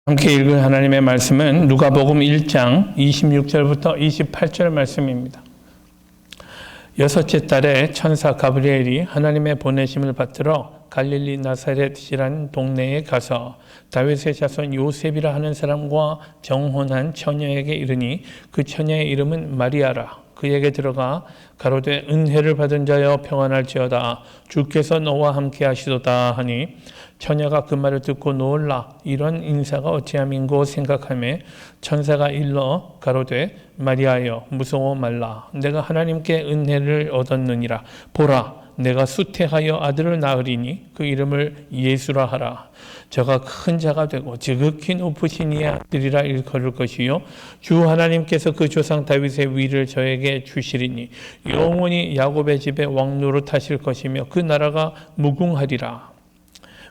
함께 읽을 하나님의 말씀은 누가복음 1장 26절부터 28절 말씀입니다. 여섯째 달에 천사 가브리엘이 하나님의 보내심을 받들어 갈릴리 나사렛이라는 동네에 가서 다윗의 자손 요셉이라 하는 사람과 정혼한 처녀에게 이르니 그 처녀의 이름은 마리아라. 그에게 들어가 가로되 은혜를 받은 자여 평안할지어다 주께서 너와 함께 하시도다 하니 처녀가 그 말을 듣고 놀라 이런 인사가 어찌함인고 생각하며 천사가 일러 가로되 마리아여 무서워 말라 내가 하나님께 은혜를 얻었느니라 보라 내가 수태하여 아들을 낳으리니 그 이름을 예수라 하라. 저가 큰 자가 되고 지극히 높으신 이의 아들이라 일컬을 것이요 주 하나님께서 그 조상 다윗의 위를 저에게 주시리니 영원히 야곱의 집에 왕 노릇하실 것이며 그 나라가 무궁하리라.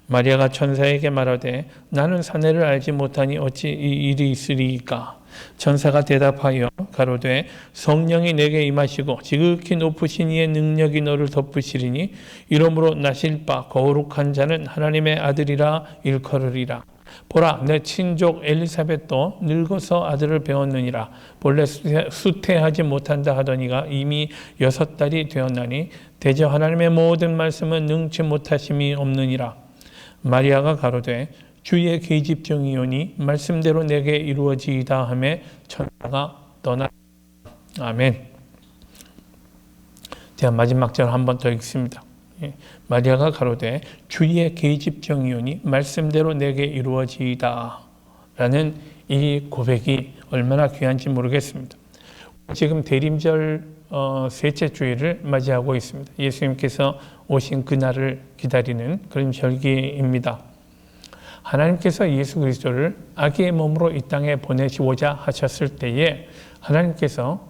마리아가 천사에게 말하되 나는 사내를 알지 못하니 어찌 이 일이 있으리이까. 천사가 대답하여 가로되 성령이 내게 임하시고 지극히 높으신 이의 능력이 너를 덮으시리니 이러므로 나실 바 거룩한 자는 하나님의 아들이라 일컬으리라. 보라 내 친족 엘리사벳도 늙어서 아들을 배웠느니라. 본래 수태하지 못한다 하더니가 이미 6달이 되었나니 대저 하나님의 모든 말씀은 능치 못하심이 없느니라. 마리아가 가로되 주의 계집종이오니 말씀대로 내게 이루어지이다 하며 천사가 떠나. 아멘. 제가 마지막 절 한 번 더 읽습니다. 마리아가 가로되 주의 계집종이오니 말씀대로 내게 이루어지이다 라는 이 고백이 얼마나 귀한지 모르겠습니다. 지금 대림절 셋째 주일을 맞이하고 있습니다. 예수님께서 오신 그날을 기다리는 그런 절기입니다. 하나님께서 예수 그리스도를 아기의 몸으로 이 땅에 보내시고자 하셨을 때에 하나님께서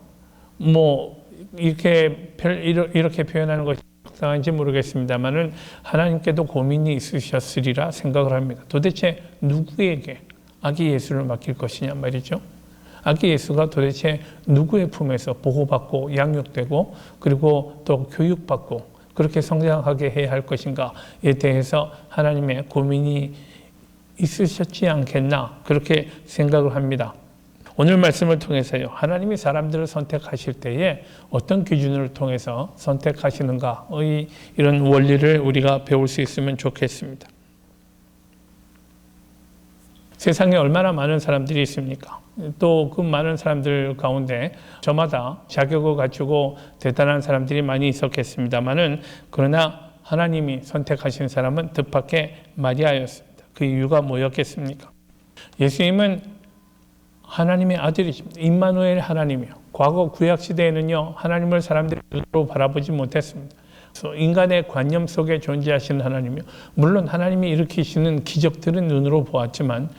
이렇게 표현하는 것이 적당한지 모르겠습니다만은 하나님께도 고민이 있으셨으리라 생각을 합니다. 도대체 누구에게 아기 예수를 맡길 것이냐 말이죠. 아기 예수가 도대체 누구의 품에서 보호받고 양육되고 그리고 또 교육받고 그렇게 성장하게 해야 할 것인가에 대해서 하나님의 고민이 있으셨지 않겠나 그렇게 생각을 합니다. 오늘 말씀을 통해서요. 하나님이 사람들을 선택하실 때에 어떤 기준을 통해서 선택하시는가의 이런 원리를 우리가 배울 수 있으면 좋겠습니다. 세상에 얼마나 많은 사람들이 있습니까? 또 그 많은 사람들 가운데 저마다 자격을 갖추고 대단한 사람들이 많이 있었겠습니다만은 그러나 하나님이 선택하신 사람은 뜻밖의 마리아였습니다. 그 이유가 뭐였겠습니까? 예수님은 하나님의 아들이십니다. 임마누엘 하나님이요. 과거 구약 시대에는요 하나님을 사람들이 눈으로 바라보지 못했습니다. 인간의 관념 속에 존재하시는 하나님이요. 물론 하나님이 일으키시는 기적들은 눈으로 보았지만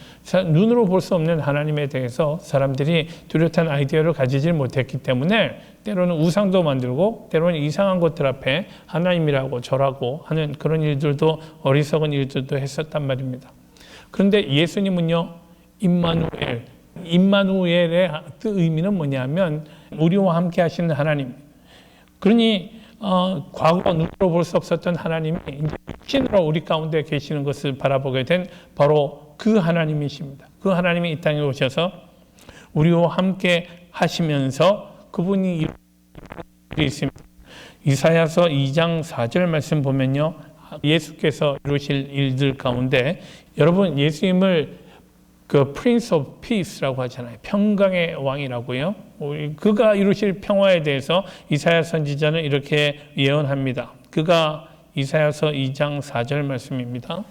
눈으로 볼 수 없는 하나님에 대해서 사람들이 뚜렷한 아이디어를 가지지 못했기 때문에 때로는 우상도 만들고 때로는 이상한 것들 앞에 하나님이라고 절하고 하는 그런 일들도 어리석은 일들도 했었단 말입니다. 그런데 예수님은요 임마누엘의 의미는 뭐냐면 우리와 함께 하시는 하나님. 그러니 과거 눈으로 볼 수 없었던 하나님이 이제 육신으로 우리 가운데 계시는 것을 바라보게 된 바로 그 하나님이십니다. 그 하나님이 이 땅에 오셔서 우리와 함께 하시면서 그분이 있습니다. 이사야서 2장 4절 말씀 보면요. 예수께서 이루실 일들 가운데 여러분 예수님을 그 Prince of Peace라고 하잖아요. 평강의 왕이라고요. 그가 이루실 평화에 대해서 이사야 선지자는 이렇게 예언합니다. 그가 이사야서 2장 4절 말씀입니다.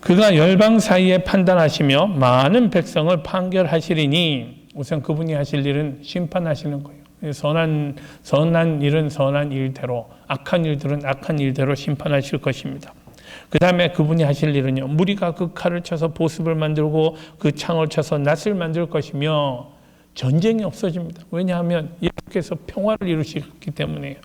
그가 열방 사이에 판단하시며 많은 백성을 판결하시리니 우선 그분이 하실 일은 심판하시는 거예요. 선한 일은 선한 일대로 악한 일들은 악한 일대로 심판하실 것입니다. 그 다음에 그분이 하실 일은요. 무리가 그 칼을 쳐서 보습을 만들고 그 창을 쳐서 낫을 만들 것이며 전쟁이 없어집니다. 왜냐하면 예수께서 평화를 이루시기 때문에요.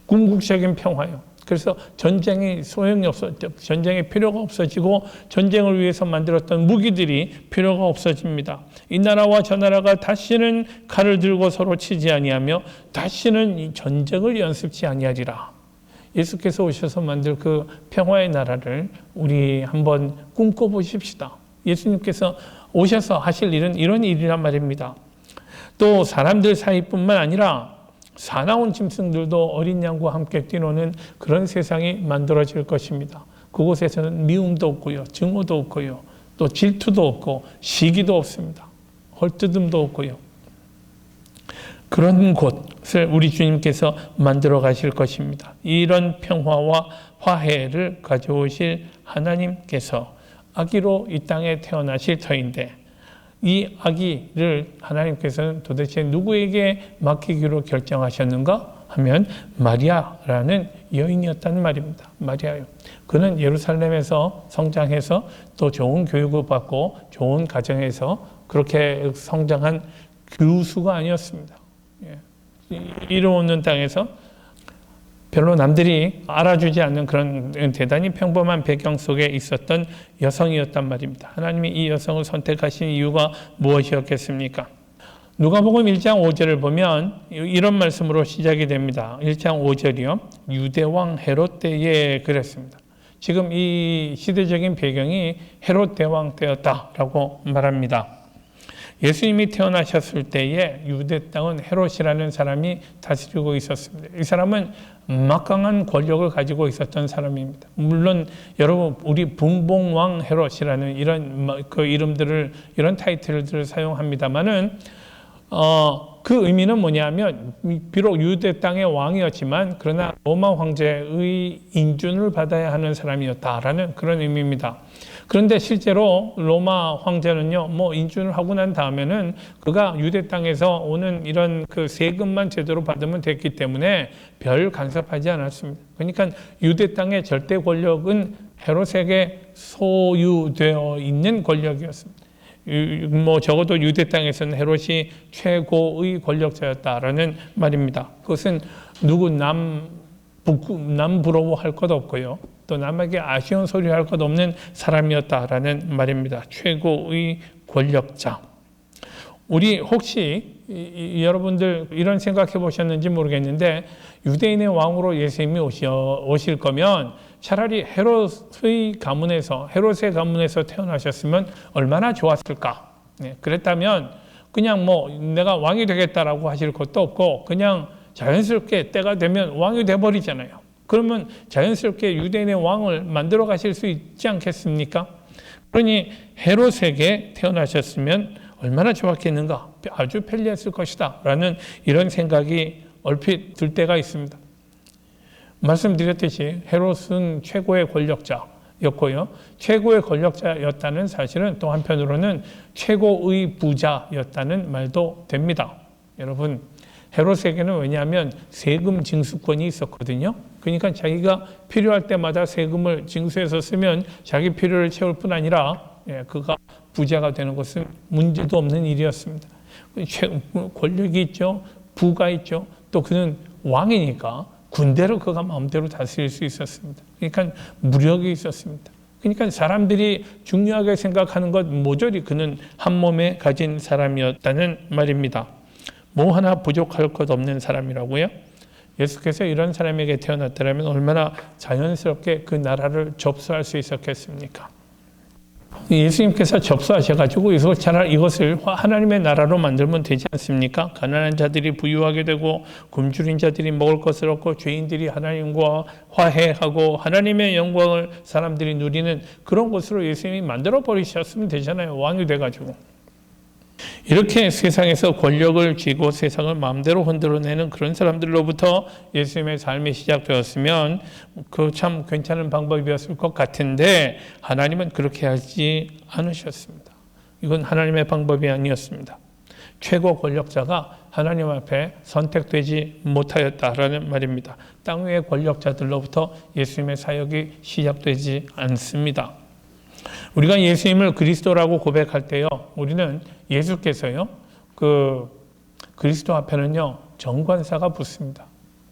궁극적인 평화요. 그래서 전쟁이 소용이 없어져, 전쟁의 필요가 없어지고 전쟁을 위해서 만들었던 무기들이 필요가 없어집니다. 이 나라와 저 나라가 다시는 칼을 들고 서로 치지 아니하며 다시는 이 전쟁을 연습치 아니하리라. 예수께서 오셔서 만들 그 평화의 나라를 우리 한번 꿈꿔보십시다. 예수님께서 오셔서 하실 일은 이런 일이란 말입니다. 또 사람들 사이뿐만 아니라 사나운 짐승들도 어린 양과 함께 뛰노는 그런 세상이 만들어질 것입니다. 그곳에서는 미움도 없고요, 증오도 없고요, 또 질투도 없고 시기도 없습니다. 헐뜯음도 없고요. 그런 곳을 우리 주님께서 만들어 가실 것입니다. 이런 평화와 화해를 가져오실 하나님께서 아기로 이 땅에 태어나실 터인데, 이 아기를 하나님께서는 도대체 누구에게 맡기기로 결정하셨는가 하면 마리아라는 여인이었다는 말입니다. 마리아요. 그는 예루살렘에서 성장해서 또 좋은 교육을 받고 좋은 가정에서 그렇게 성장한 교수가 아니었습니다. 이름 없는 땅에서 별로 남들이 알아주지 않는 그런 대단히 평범한 배경 속에 있었던 여성이었단 말입니다. 하나님이 이 여성을 선택하신 이유가 무엇이었겠습니까? 누가복음 1장 5절을 보면 이런 말씀으로 시작이 됩니다. 1장 5절이요. 유대왕 헤롯 때에 그랬습니다. 지금 이 시대적인 배경이 헤롯 대왕 때였다라고 말합니다. 예수님이 태어나셨을 때에 유대 땅은 헤롯이라는 사람이 다스리고 있었습니다. 이 사람은 막강한 권력을 가지고 있었던 사람입니다. 물론 여러분 우리 분봉왕 헤롯이라는 이런 그 이름들을 이런 타이틀들을 사용합니다만은 그 의미는 뭐냐면 비록 유대 땅의 왕이었지만 그러나 로마 황제의 인준을 받아야 하는 사람이었다라는 그런 의미입니다. 그런데 실제로 로마 황제는요, 인준을 하고 난 다음에는 그가 유대 땅에서 오는 이런 그 세금만 제대로 받으면 됐기 때문에 별 간섭하지 않았습니다. 그러니까 유대 땅의 절대 권력은 헤롯에게 소유되어 있는 권력이었습니다. 적어도 유대 땅에서는 헤롯이 최고의 권력자였다라는 말입니다. 그것은 누구 남 부러워할 것 없고요. 또 남에게 아쉬운 소리 할 것 없는 사람이었다라는 말입니다. 최고의 권력자. 우리 혹시 여러분들 이런 생각해 보셨는지 모르겠는데 유대인의 왕으로 예수님이 오실 거면 차라리 헤롯의 가문에서 태어나셨으면 얼마나 좋았을까. 그랬다면 그냥 내가 왕이 되겠다라고 하실 것도 없고 그냥 자연스럽게 때가 되면 왕이 돼버리잖아요. 그러면 자연스럽게 유대인의 왕을 만들어 가실 수 있지 않겠습니까? 그러니 헤롯에게 태어나셨으면 얼마나 좋았겠는가, 아주 편리했을 것이다 라는 이런 생각이 얼핏 들 때가 있습니다. 말씀드렸듯이 헤롯은 최고의 권력자였고요. 최고의 권력자였다는 사실은 또 한편으로는 최고의 부자였다는 말도 됩니다. 여러분, 헤롯에게는 왜냐하면 세금 징수권이 있었거든요. 그러니까 자기가 필요할 때마다 세금을 징수해서 쓰면 자기 필요를 채울 뿐 아니라 그가 부자가 되는 것은 문제도 없는 일이었습니다. 권력이 있죠. 부가 있죠. 또 그는 왕이니까 군대를 그가 마음대로 다스릴 수 있었습니다. 그러니까 무력이 있었습니다. 그러니까 사람들이 중요하게 생각하는 것 모조리 그는 한 몸에 가진 사람이었다는 말입니다. 뭐 하나 부족할 것 없는 사람이라고요? 예수께서 이런 사람에게 태어났더라면 얼마나 자연스럽게 그 나라를 접수할 수 있었겠습니까? 예수님께서 접수하셔가지고 차라리 이것을 하나님의 나라로 만들면 되지 않습니까? 가난한 자들이 부유하게 되고 굶주린 자들이 먹을 것을 얻고 죄인들이 하나님과 화해하고 하나님의 영광을 사람들이 누리는 그런 곳으로 예수님이 만들어 버리셨으면 되잖아요. 왕이 돼가지고. 이렇게 세상에서 권력을 쥐고 세상을 마음대로 흔들어내는 그런 사람들로부터 예수님의 삶이 시작되었으면 그 참 괜찮은 방법이었을 것 같은데 하나님은 그렇게 하지 않으셨습니다. 이건 하나님의 방법이 아니었습니다. 최고 권력자가 하나님 앞에 선택되지 못하였다라는 말입니다. 땅 위의 권력자들로부터 예수님의 사역이 시작되지 않습니다. 우리가 예수님을 그리스도라고 고백할 때요, 우리는 예수께서요, 그리스도 앞에는요, 정관사가 붙습니다.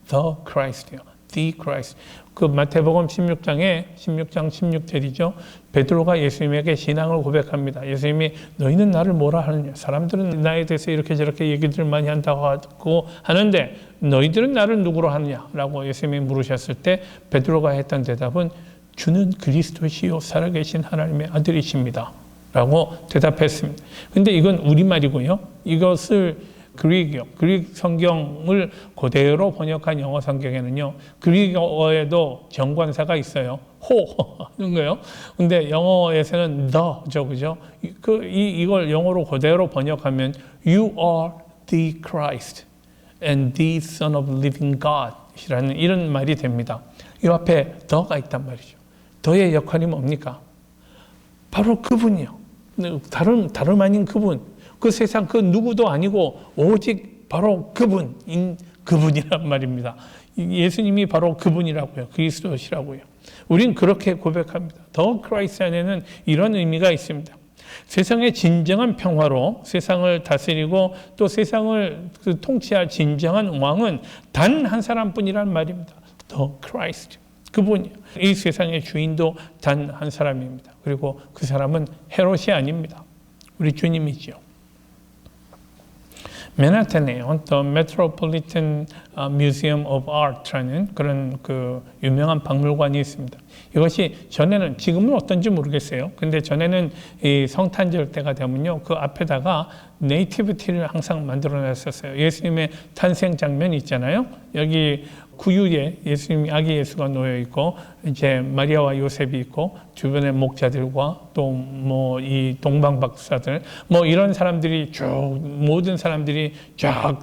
The Christ요. The Christ. 그 마태복음 16장 16절이죠. 베드로가 예수님에게 신앙을 고백합니다. 예수님이 너희는 나를 뭐라 하느냐? 사람들은 나에 대해서 이렇게 저렇게 얘기들을 많이 한다고 하는데 너희들은 나를 누구로 하느냐? 라고 예수님이 물으셨을 때 베드로가 했던 대답은 주는 그리스도시요 살아계신 하나님의 아들이십니다. 라고 대답했습니다. 근데 이건 우리말이고요. 이것을 그릭 성경을 그대로 번역한 영어 성경에는요, 그릭어에도 정관사가 있어요. 하는 거예요. 근데 영어에서는 the죠, 그죠? 이걸 영어로 그대로 번역하면 You are the Christ and the Son of Living God 이라는 이런 말이 됩니다. 이 앞에 the가 있단 말이죠. the의 역할이 뭡니까? 바로 그분이요. 다름 아닌 그분. 그 세상 그 누구도 아니고 오직 바로 그분이란 말입니다. 예수님이 바로 그분이라고요. 그리스도시라고요. 우린 그렇게 고백합니다. 더 크라이스트 안에는 이런 의미가 있습니다. 세상의 진정한 평화로 세상을 다스리고 또 세상을 통치할 진정한 왕은 단 한 사람뿐이란 말입니다. 더 크라이스트. 그분이요. 이 세상의 주인도 단 한 사람입니다. 그리고 그 사람은 헤롯이 아닙니다. 우리 주님이지요. 맨하탄에요. 또 Metropolitan Museum of Art라는 그런 그 유명한 박물관이 있습니다. 이것이 전에는, 지금은 어떤지 모르겠어요. 근데 전에는 이 성탄절 때가 되면요, 그 앞에다가 네이티비티를 항상 만들어 놨었어요. 예수님의 탄생 장면 있잖아요. 여기 구유에 예수님, 아기 예수가 놓여 있고, 이제 마리아와 요셉이 있고, 주변의 목자들과 또 뭐 이 동방 박사들, 뭐 이런 사람들이 쭉, 모든 사람들이 쫙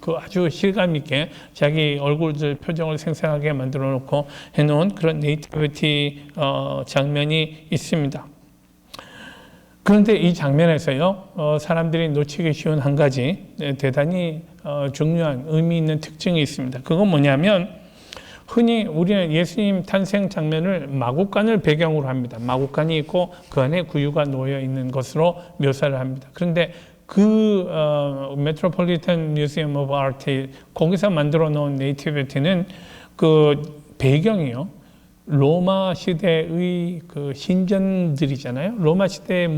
그 아주 실감 있게 자기 얼굴들 표정을 생생하게 만들어 놓고 해놓은 그런 네이티비티 장면이 있습니다. 그런데 이 장면에서요, 사람들이 놓치기 쉬운 한 가지 대단히 중요한 의미 있는 특징이 있습니다. 그건 뭐냐면, 흔히 우리는 예수님 탄생 장면을 마구간을 배경으로 합니다. 마구간이 있고 그 안에 구유가 놓여 있는 것으로 묘사를 합니다. 그런데 그 메트로폴리탄 뮤지엄 오브 아트, 거기서 만들어 놓은 네이티비티는 그 배경이요, 로마 시대의 그 신전들이잖아요. 로마 시대의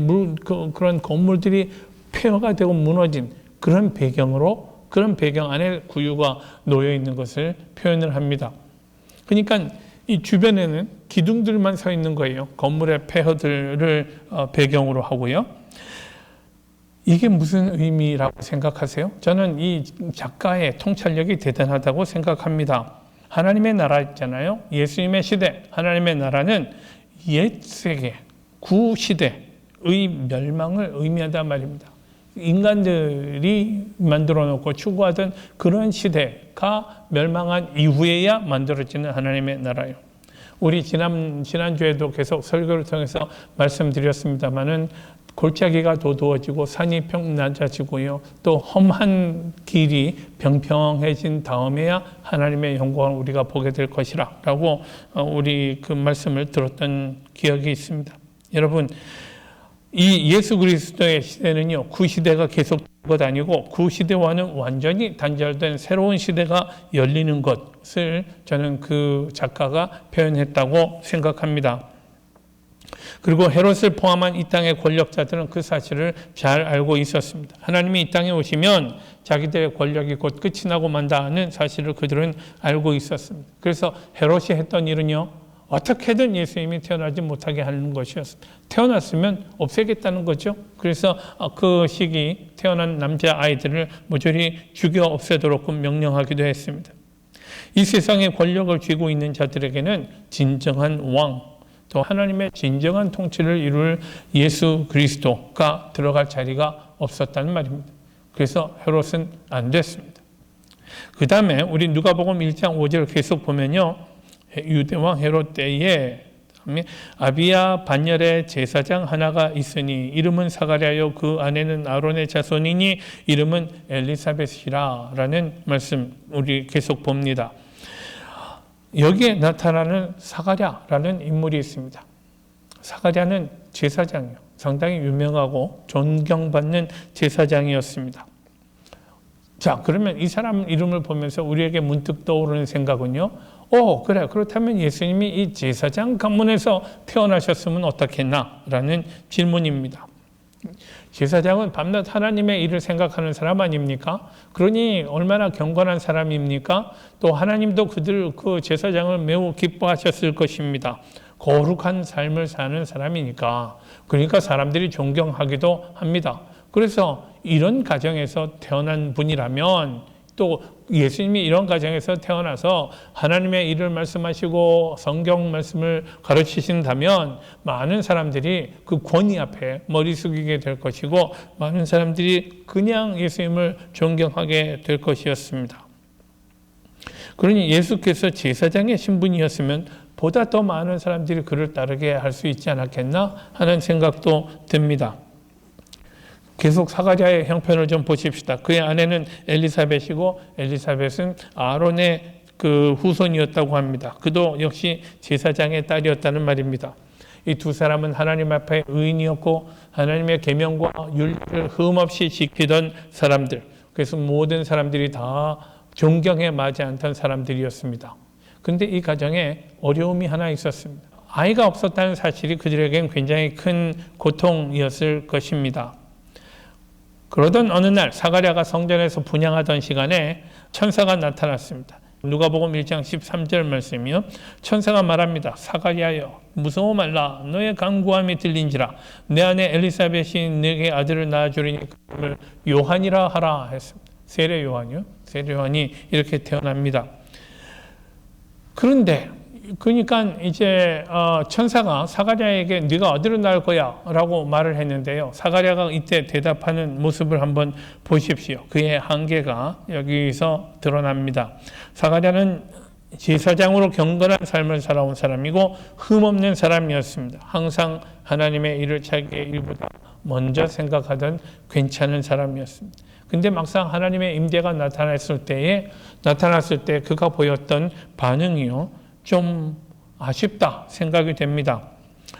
그런 건물들이 폐허가 되고 무너진 그런 배경으로, 그런 배경 안에 구유가 놓여 있는 것을 표현을 합니다. 그러니까 이 주변에는 기둥들만 서 있는 거예요. 건물의 폐허들을 배경으로 하고요. 이게 무슨 의미라고 생각하세요? 저는 이 작가의 통찰력이 대단하다고 생각합니다. 하나님의 나라 있잖아요. 예수님의 시대, 하나님의 나라는 옛 세계, 구시대의 멸망을 의미한단 말입니다. 인간들이 만들어 놓고 추구하던 그런 시대가 멸망한 이후에야 만들어지는 하나님의 나라예요. 우리 지난주에도 계속 설교를 통해서 말씀드렸습니다마는 골짜기가 도두어지고 산이 낮아지고요. 또 험한 길이 평평해진 다음에야 하나님의 영광을 우리가 보게 될 것이라 라고 우리 그 말씀을 들었던 기억이 있습니다. 여러분, 이 예수 그리스도의 시대는요, 그 시대가 계속 것 아니고 그 시대와는 완전히 단절된 새로운 시대가 열리는 것을 저는 그 작가가 표현했다고 생각합니다. 그리고 헤롯을 포함한 이 땅의 권력자들은 그 사실을 잘 알고 있었습니다. 하나님이 이 땅에 오시면 자기들의 권력이 곧 끝이 나고 만다는 사실을 그들은 알고 있었습니다. 그래서 헤롯이 했던 일은요, 어떻게든 예수님이 태어나지 못하게 하는 것이었습니다. 태어났으면 없애겠다는 거죠. 그래서 그 시기 태어난 남자 아이들을 모조리 죽여 없애도록 명령하기도 했습니다. 이 세상에 권력을 쥐고 있는 자들에게는 진정한 왕, 또 하나님의 진정한 통치를 이룰 예수 그리스도가 들어갈 자리가 없었다는 말입니다. 그래서 헤롯은 안 됐습니다. 그 다음에 우리 누가복음 1장 5절을 계속 보면요, 유대왕 헤롯 때에 아비야 반열에 제사장 하나가 있으니 이름은 사가랴요 그 아내는 아론의 자손이니 이름은 엘리사벳이라 라는 말씀 우리 계속 봅니다. 여기에 나타나는 사가랴라는 인물이 있습니다. 사가랴는 제사장이요, 상당히 유명하고 존경받는 제사장이었습니다. 자, 그러면 이 사람 이름을 보면서 우리에게 문득 떠오르는 생각은요, 그래, 그렇다면 예수님이 이 제사장 가문에서 태어나셨으면 어떻겠나? 라는 질문입니다. 제사장은 밤낮 하나님의 일을 생각하는 사람 아닙니까? 그러니 얼마나 경건한 사람입니까? 또 하나님도 그 제사장을 매우 기뻐하셨을 것입니다. 거룩한 삶을 사는 사람이니까. 그러니까 사람들이 존경하기도 합니다. 그래서 이런 가정에서 태어난 분이라면 또 예수님이 이런 가정에서 태어나서 하나님의 일을 말씀하시고 성경 말씀을 가르치신다면 많은 사람들이 그 권위 앞에 머리 숙이게 될 것이고 많은 사람들이 그냥 예수님을 존경하게 될 것이었습니다. 그러니 예수께서 제사장의 신분이었으면 보다 더 많은 사람들이 그를 따르게 할 수 있지 않았겠나 하는 생각도 듭니다. 계속 사가랴의 형편을 좀 보십시다. 그의 아내는 엘리사벳이고 엘리사벳은 아론의 그 후손이었다고 합니다. 그도 역시 제사장의 딸이었다는 말입니다. 이 두 사람은 하나님 앞에 의인이었고 하나님의 계명과 율법을 흠없이 지키던 사람들. 그래서 모든 사람들이 다 존경에 마지 않던 사람들이었습니다. 그런데 이 가정에 어려움이 하나 있었습니다. 아이가 없었다는 사실이 그들에겐 굉장히 큰 고통이었을 것입니다. 그러던 어느 날 사가랴가 성전에서 분향하던 시간에 천사가 나타났습니다. 누가복음 1장 13절 말씀이요. 천사가 말합니다. 사가랴여 무서워 말라. 너의 간구함이 들린지라. 내 아내 엘리사벳이 내게 아들을 낳아주리니 그를 요한이라 하라 했습니다. 세례 요한이요. 세례 요한이 이렇게 태어납니다. 그런데 그러니까 이제 천사가 사가랴에게 네가 어디로 낳을 거야 라고 말을 했는데요. 사가랴가 이때 대답하는 모습을 한번 보십시오. 그의 한계가 여기서 드러납니다. 사가랴는 제사장으로 경건한 삶을 살아온 사람이고 흠없는 사람이었습니다. 항상 하나님의 일을 자기의 일보다 먼저 생각하던 괜찮은 사람이었습니다. 근데 막상 하나님의 임재가 나타났을 때 그가 보였던 반응이요. 좀 아쉽다 생각이 됩니다.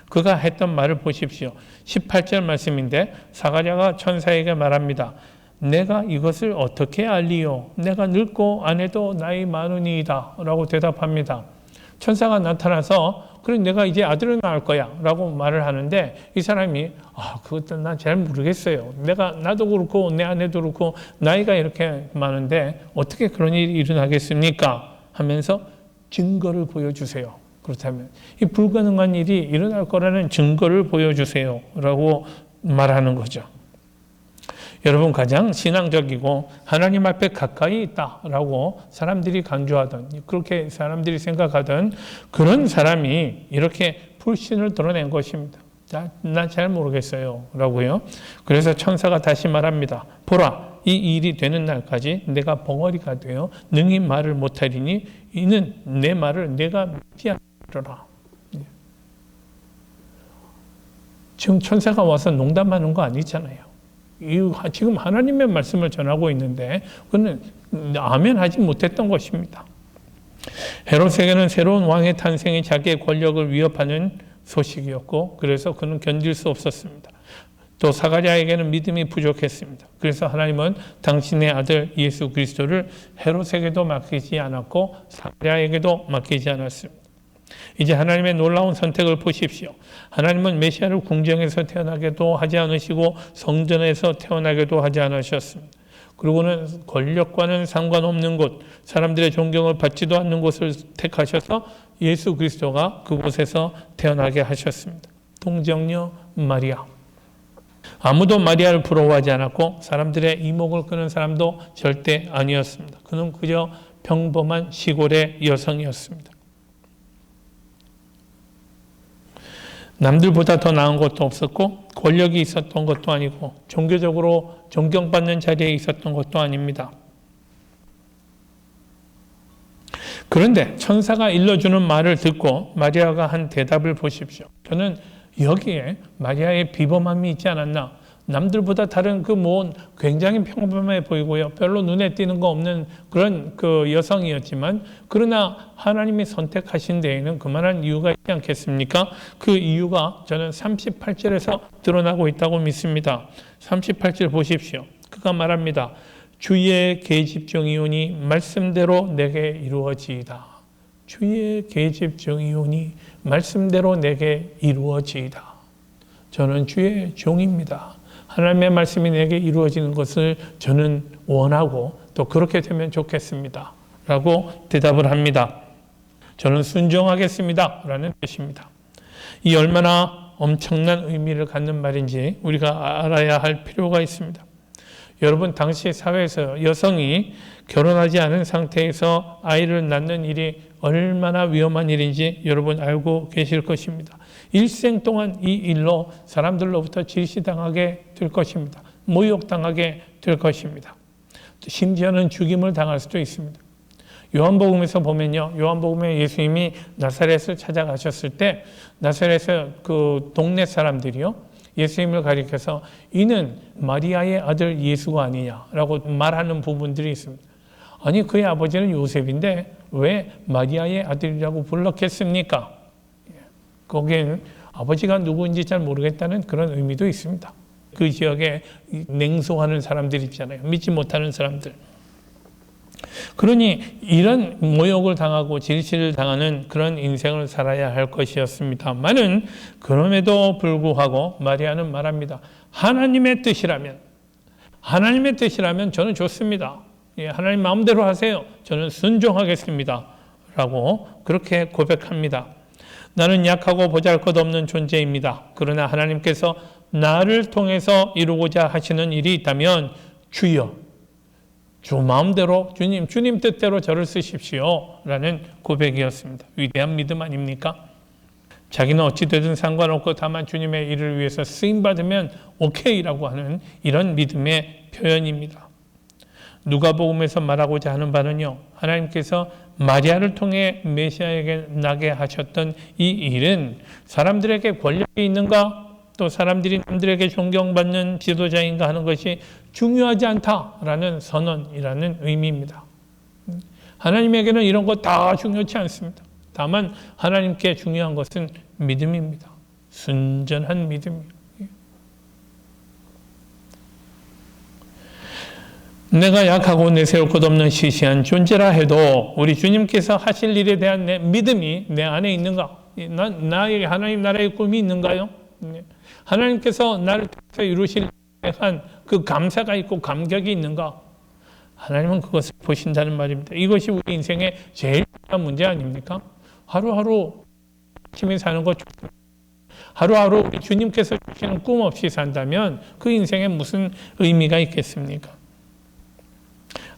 그가 했던 말을 보십시오. 18절 말씀인데 사가랴가 천사에게 말합니다. 내가 이것을 어떻게 알리요? 내가 늙고 아내도 나이 많으니이다 라고 대답합니다. 천사가 나타나서 그래 내가 이제 아들을 낳을 거야 라고 말을 하는데 이 사람이 그것도 난 잘 모르겠어요. 나도 그렇고 내 아내도 그렇고 나이가 이렇게 많은데 어떻게 그런 일이 일어나겠습니까? 하면서 증거를 보여주세요. 그렇다면 이 불가능한 일이 일어날 거라는 증거를 보여주세요 라고 말하는 거죠. 여러분 가장 신앙적이고 하나님 앞에 가까이 있다라고 사람들이 간주하던 그렇게 사람들이 생각하던 그런 사람이 이렇게 불신을 드러낸 것입니다. 난 잘 모르겠어요 라고요. 그래서 천사가 다시 말합니다. 보라 이 일이 되는 날까지 내가 벙어리가 되어 능히 말을 못하리니 이는 내 말을 내가 믿지 않으리라. 지금 천사가 와서 농담하는 거 아니잖아요. 지금 하나님의 말씀을 전하고 있는데 그는 아멘 하지 못했던 것입니다. 헤롯에게는 새로운 왕의 탄생이 자기의 권력을 위협하는 소식이었고 그래서 그는 견딜 수 없었습니다. 또 사가랴에게는 믿음이 부족했습니다. 그래서 하나님은 당신의 아들 예수 그리스도를 헤롯에게도 맡기지 않았고 사가랴에게도 맡기지 않았습니다. 이제 하나님의 놀라운 선택을 보십시오. 하나님은 메시아를 궁정에서 태어나게도 하지 않으시고 성전에서 태어나게도 하지 않으셨습니다. 그리고는 권력과는 상관없는 곳, 사람들의 존경을 받지도 않는 곳을 택하셔서 예수 그리스도가 그곳에서 태어나게 하셨습니다. 동정녀 마리아. 아무도 마리아를 부러워하지 않았고 사람들의 이목을 끄는 사람도 절대 아니었습니다. 그는 그저 평범한 시골의 여성이었습니다. 남들보다 더 나은 것도 없었고 권력이 있었던 것도 아니고 종교적으로 존경받는 자리에 있었던 것도 아닙니다. 그런데 천사가 일러주는 말을 듣고 마리아가 한 대답을 보십시오. 저는 여기에 마리아의 비범함이 있지 않았나. 남들보다 다른 굉장히 평범해 보이고요. 별로 눈에 띄는 거 없는 그런 여성이었지만 그러나 하나님이 선택하신 데에는 그만한 이유가 있지 않겠습니까? 그 이유가 저는 38절에서 드러나고 있다고 믿습니다. 38절 보십시오. 그가 말합니다. 주의 계집종이오니 말씀대로 내게 이루어지이다. 주의 계집종이오니 말씀대로 내게 이루어지이다. 저는 주의 종입니다. 하나님의 말씀이 내게 이루어지는 것을 저는 원하고 또 그렇게 되면 좋겠습니다. 라고 대답을 합니다. 저는 순종하겠습니다. 라는 뜻입니다. 이 얼마나 엄청난 의미를 갖는 말인지 우리가 알아야 할 필요가 있습니다. 여러분, 당시 사회에서 여성이 결혼하지 않은 상태에서 아이를 낳는 일이 얼마나 위험한 일인지 여러분 알고 계실 것입니다. 일생 동안 이 일로 사람들로부터 질시당하게 될 것입니다. 모욕당하게 될 것입니다. 심지어는 죽임을 당할 수도 있습니다. 요한복음에서 보면요, 요한복음에 예수님이 나사렛을 찾아가셨을 때 나사렛의 그 동네 사람들이요, 예수님을 가리켜서 이는 마리아의 아들 예수가 아니냐라고 말하는 부분들이 있습니다. 아니, 그의 아버지는 요셉인데 왜 마리아의 아들이라고 불렀겠습니까? 거기에는 아버지가 누구인지 잘 모르겠다는 그런 의미도 있습니다. 그 지역에 냉소하는 사람들 있잖아요. 믿지 못하는 사람들. 그러니 이런 모욕을 당하고 질시를 당하는 그런 인생을 살아야 할 것이었습니다만은 그럼에도 불구하고 마리아는 말합니다. 하나님의 뜻이라면 저는 좋습니다. 예, 하나님 마음대로 하세요. 저는 순종하겠습니다. 라고 그렇게 고백합니다. 나는 약하고 보잘것없는 존재입니다. 그러나 하나님께서 나를 통해서 이루고자 하시는 일이 있다면 주여, 주 마음대로 주님 뜻대로 저를 쓰십시오. 라는 고백이었습니다. 위대한 믿음 아닙니까? 자기는 어찌되든 상관없고 다만 주님의 일을 위해서 쓰임받으면 오케이라고 하는 이런 믿음의 표현입니다. 누가복음에서 말하고자 하는 바는요, 하나님께서 마리아를 통해 메시아에게 나게 하셨던 이 일은 사람들에게 권력이 있는가, 또 사람들이 남들에게 존경받는 지도자인가 하는 것이 중요하지 않다라는 선언이라는 의미입니다. 하나님에게는 이런 거 다 중요치 않습니다. 다만 하나님께 중요한 것은 믿음입니다. 순전한 믿음이에요. 내가 약하고 내세울 것 없는 시시한 존재라 해도 우리 주님께서 하실 일에 대한 내 믿음이 내 안에 있는가? 나에게 하나님 나라의 꿈이 있는가요? 하나님께서 나를 통해서 이루실 한 그 감사가 있고 감격이 있는가? 하나님은 그것을 보신다는 말입니다. 이것이 우리 인생의 제일 중요한 문제 아닙니까? 하루하루 열심히 사는 것, 하루하루 우리 주님께서 주시는 꿈 없이 산다면 그 인생에 무슨 의미가 있겠습니까?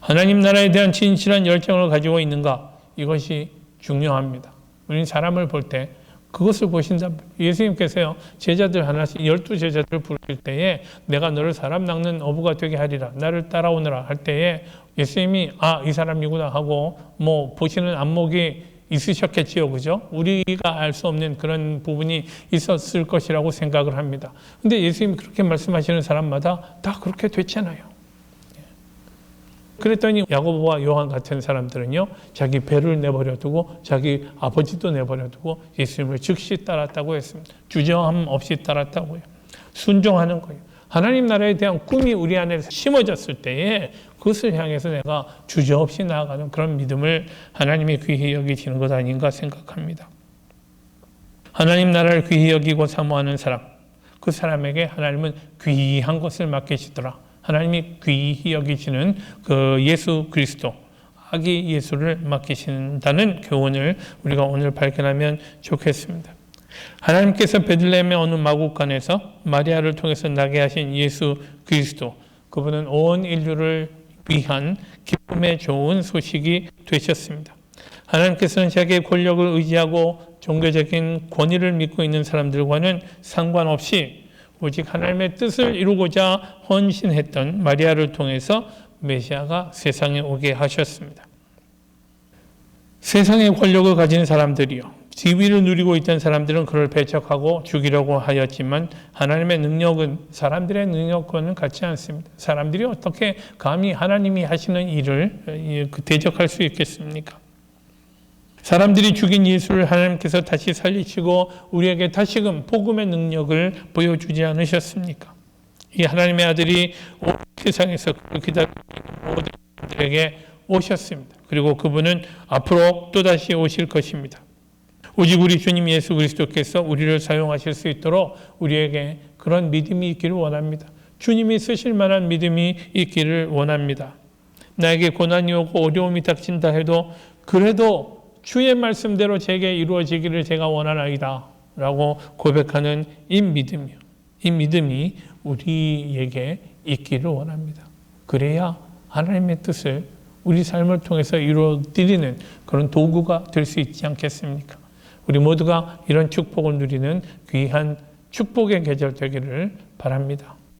하나님 나라에 대한 진실한 열정을 가지고 있는가? 이것이 중요합니다. 우리는 사람을 볼 때 그것을 보신다. 예수님께서요, 제자들 하나씩 12제자들을 부르실 때에 내가 너를 사람 낚는 어부가 되게 하리라, 나를 따라오너라 할 때에 예수님이 이 사람이구나 하고 보시는 안목이 있으셨겠지요. 그죠? 우리가 알 수 없는 그런 부분이 있었을 것이라고 생각을 합니다. 근데 예수님이 그렇게 말씀하시는 사람마다 다 그렇게 됐잖아요. 그랬더니 야고보와 요한 같은 사람들은요, 자기 배를 내버려 두고 자기 아버지도 내버려 두고 예수님을 즉시 따랐다고 했습니다. 주저함 없이 따랐다고요. 순종하는 거예요. 하나님 나라에 대한 꿈이 우리 안에 심어졌을 때에 그것을 향해서 내가 주저없이 나아가는 그런 믿음을 하나님이 귀히 여기시는 것 아닌가 생각합니다. 하나님 나라를 귀히 여기고 사모하는 사람, 그 사람에게 하나님은 귀한 것을 맡기시더라. 하나님이 귀히 여기시는 그 예수 그리스도, 아기 예수를 맡기신다는 교훈을 우리가 오늘 발견하면 좋겠습니다. 하나님께서 베들레헴의 어느 마구간에서 마리아를 통해서 나게 하신 예수 그리스도, 그분은 온 인류를 위한 기쁨의 좋은 소식이 되셨습니다. 하나님께서는 자기의 권력을 의지하고 종교적인 권위를 믿고 있는 사람들과는 상관없이 오직 하나님의 뜻을 이루고자 헌신했던 마리아를 통해서 메시아가 세상에 오게 하셨습니다. 세상의 권력을 가진 사람들이요, 지위를 누리고 있던 사람들은 그를 배척하고 죽이려고 하였지만 하나님의 능력은 사람들의 능력과는 같지 않습니다. 사람들이 어떻게 감히 하나님이 하시는 일을 대적할 수 있겠습니까? 사람들이 죽인 예수를 하나님께서 다시 살리시고 우리에게 다시금 복음의 능력을 보여주지 않으셨습니까? 이 하나님의 아들이 온 세상에서 기다리는 모든 사람들에게 오셨습니다. 그리고 그분은 앞으로 또다시 오실 것입니다. 오직 우리 주님 예수 그리스도께서 우리를 사용하실 수 있도록 우리에게 그런 믿음이 있기를 원합니다. 주님이 쓰실 만한 믿음이 있기를 원합니다. 나에게 고난이 오고 어려움이 닥친다 해도 그래도 주의 말씀대로 제게 이루어지기를 제가 원하나이다 라고 고백하는 이 믿음이 우리에게 있기를 원합니다. 그래야 하나님의 뜻을 우리 삶을 통해서 이루어드리는 그런 도구가 될 수 있지 않겠습니까? 우리 모두가 이런 축복을 누리는 귀한 축복의 계절 되기를 바랍니다.